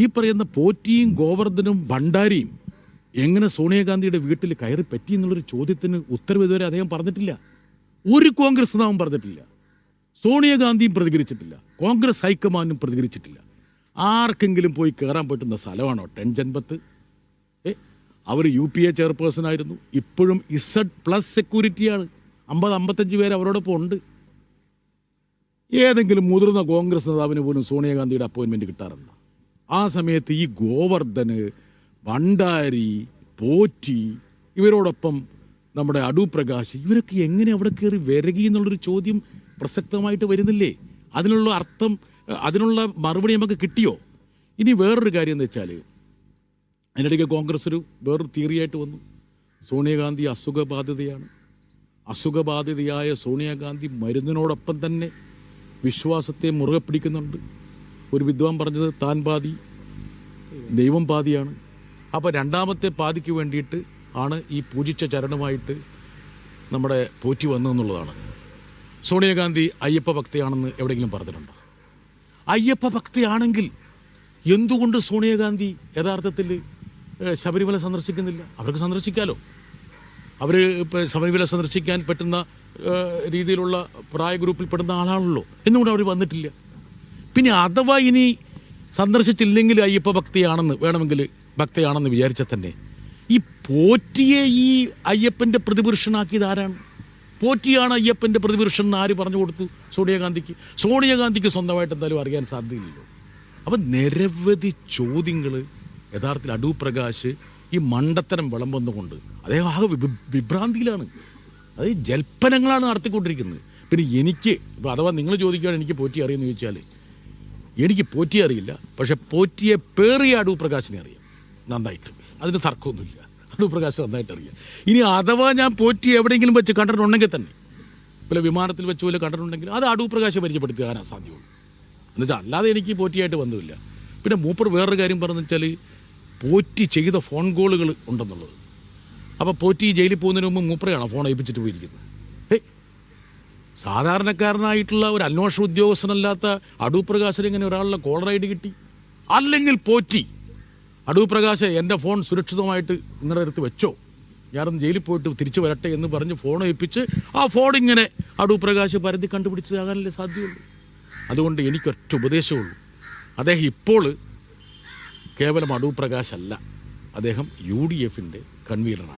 ഈ പറയുന്ന പോറ്റിയും ഗോവർദ്ധനും ഭണ്ഡാരിയും എങ്ങനെ സോണിയാഗാന്ധിയുടെ വീട്ടിൽ കയറി പറ്റി എന്നുള്ളൊരു ചോദ്യത്തിന് ഉത്തരവ് ഇതുവരെ അദ്ദേഹം പറഞ്ഞിട്ടില്ല. ഒരു കോൺഗ്രസ് നേതാവും പറഞ്ഞിട്ടില്ല. സോണിയാഗാന്ധിയും പ്രതികരിച്ചിട്ടില്ല. കോൺഗ്രസ് ഹൈക്കമാൻഡും പ്രതികരിച്ചിട്ടില്ല. ആർക്കെങ്കിലും പോയി കയറാൻ പറ്റുന്ന സ്ഥലമാണോ 10 ജൻപത്ത്? അവർ UPA ചെയർപേഴ്സൺ ആയിരുന്നു. ഇപ്പോഴും Z+ സെക്യൂരിറ്റിയാണ്. 50-55 പേര് അവരോടൊപ്പം ഉണ്ട്. ഏതെങ്കിലും മുതിർന്ന കോൺഗ്രസ് നേതാവിന് പോലും സോണിയാഗാന്ധിയുടെ അപ്പോയിൻമെൻറ്റ് കിട്ടാറുണ്ട്. ആ സമയത്ത് ഈ ഗോവർദ്ധന്, ഭണ്ഡാരി, പോറ്റി, ഇവരോടൊപ്പം നമ്മുടെ അടൂർ പ്രകാശ്, ഇവരൊക്കെ എങ്ങനെ അവിടെ കയറി വിരകി എന്നുള്ളൊരു ചോദ്യം പ്രസക്തമായിട്ട് വരുന്നില്ലേ? അതിനുള്ള അർത്ഥം, അതിനുള്ള മറുപടി നമുക്ക് കിട്ടിയോ? ഇനി വേറൊരു കാര്യം എന്ന് വെച്ചാൽ, അതിനിടയ്ക്ക് കോൺഗ്രസ് വേറൊരു തിയറിയായിട്ട് വന്നു. സോണിയാഗാന്ധി അസുഖബാധിതയാണ്. അസുഖബാധിതയായ സോണിയാഗാന്ധി മരുന്നിനോടൊപ്പം തന്നെ വിശ്വാസത്തെ മുറുകെ പിടിക്കുന്നുണ്ട്. ഒരു വിദ്വാൻ പറഞ്ഞത് താൻ പാതി ദൈവം പാതിയാണ്. അപ്പോൾ രണ്ടാമത്തെ പാതിക്ക് വേണ്ടിയിട്ട് ആണ് ഈ പൂജിച്ച ചരണമായിട്ട് നമ്മുടെ പോറ്റി വന്നതെന്നുള്ളതാണ്. സോണിയാഗാന്ധി അയ്യപ്പ ഭക്തയാണെന്ന് എവിടെയെങ്കിലും പറഞ്ഞിട്ടുണ്ടോ? അയ്യപ്പ ഭക്തയാണെങ്കിൽ എന്തുകൊണ്ട് സോണിയാഗാന്ധി യഥാർത്ഥത്തിൽ ശബരിമല സന്ദർശിക്കുന്നില്ല? അവർക്ക് സന്ദർശിക്കാമല്ലോ. അവർ ഇപ്പോൾ ശബരിമല സന്ദർശിക്കാൻ പറ്റുന്ന രീതിയിലുള്ള പ്രായ ഗ്രൂപ്പിൽപ്പെടുന്ന ആളാണല്ലോ. എന്തുകൊണ്ട് അവർ വന്നിട്ടില്ല? പിന്നെ അഥവാ ഇനി സന്ദർശിച്ചില്ലെങ്കിൽ അയ്യപ്പ ഭക്തയാണെന്ന് വിചാരിച്ചാൽ തന്നെ ഈ പോറ്റിയെ ഈ അയ്യപ്പൻ്റെ പ്രതിപുരുഷനാക്കിയത് ആരാണ്? പോറ്റിയാണ് അയ്യപ്പൻ്റെ പ്രതിപുരുഷൻ എന്ന് ആര് പറഞ്ഞു കൊടുത്തു? സോണിയാഗാന്ധിക്ക് സ്വന്തമായിട്ട് എന്തായാലും അറിയാൻ സാധ്യതയില്ലല്ലോ. അപ്പം നിരവധി ചോദ്യങ്ങൾ യഥാർത്ഥത്തിൽ അടൂർ പ്രകാശ് ഈ മണ്ടത്തരം വിളമ്പുന്നുകൊണ്ട് അദ്ദേഹം ആകെ വിഭ്രാന്തിയിലാണ്. അത് ജൽപ്പനങ്ങളാണ് നടത്തിക്കൊണ്ടിരിക്കുന്നത്. പിന്നെ എനിക്ക് ഇപ്പോൾ അഥവാ നിങ്ങൾ ചോദിക്കുകയാണ് എനിക്ക് പോറ്റി അറിയുമെന്ന് ചോദിച്ചാൽ, എനിക്ക് പോറ്റിയെ അറിയില്ല. പക്ഷെ പോറ്റിയെ പേറിയ അടൂർ പ്രകാശിനെ അറിയാം നന്നായിട്ട്. അതിന് തർക്കമൊന്നുമില്ല. അടൂർ പ്രകാശ് നന്നായിട്ട് അറിയാം. ഇനി അഥവാ ഞാൻ പോറ്റി എവിടെയെങ്കിലും വെച്ച് കണ്ടിട്ടുണ്ടെങ്കിൽ തന്നെ, വല്ല വിമാനത്തിൽ വെച്ച് പോലെ കണ്ടിട്ടുണ്ടെങ്കിൽ അത് അടൂർ പ്രകാശ് പരിചയപ്പെടുത്താനാണ് സാധ്യമുള്ളൂ. എന്നുവെച്ചാൽ അല്ലാതെ എനിക്ക് പോറ്റിയായിട്ട് ബന്ധമില്ല. പിന്നെ മൂപ്പർ വേറൊരു കാര്യം പറഞ്ഞു വെച്ചാൽ പോറ്റി ചെയ്ത ഫോൺ കോളുകൾ ഉണ്ടെന്നുള്ളത്. അപ്പോൾ പോറ്റി ജയിലിൽ പോകുന്നതിന് മുമ്പ് മൂപ്പറയാണ് ഫോൺ ഏൽപ്പിച്ചിട്ട് പോയിരിക്കുന്നത്. സാധാരണക്കാരനായിട്ടുള്ള ഒരു അന്വേഷണ ഉദ്യോഗസ്ഥനല്ലാത്ത അടൂർ പ്രകാശിന് ഇങ്ങനെ ഒരാളുടെ കോളർ ഐ ഡി കിട്ടി? അല്ലെങ്കിൽ പോറ്റി അടൂർ പ്രകാശ് എൻ്റെ ഫോൺ സുരക്ഷിതമായിട്ട് നിങ്ങളുടെ അടുത്ത് വെച്ചോ, ഞാനൊന്ന് ജയിലിൽ പോയിട്ട് തിരിച്ചു വരട്ടെ എന്ന് പറഞ്ഞ് ഫോൺ ഏൽപ്പിച്ച് ആ ഫോൺ ഇങ്ങനെ അടൂർ പ്രകാശ് പരതി കണ്ടുപിടിച്ചതാകാനല്ലേ സാധ്യമുള്ളൂ. അതുകൊണ്ട് എനിക്കൊറ്റ ഉപദേശമുള്ളൂ. അദ്ദേഹം ഇപ്പോൾ കേവലം അടൂർ പ്രകാശ് അല്ല, അദ്ദേഹം UDF കൺവീനറാണ്.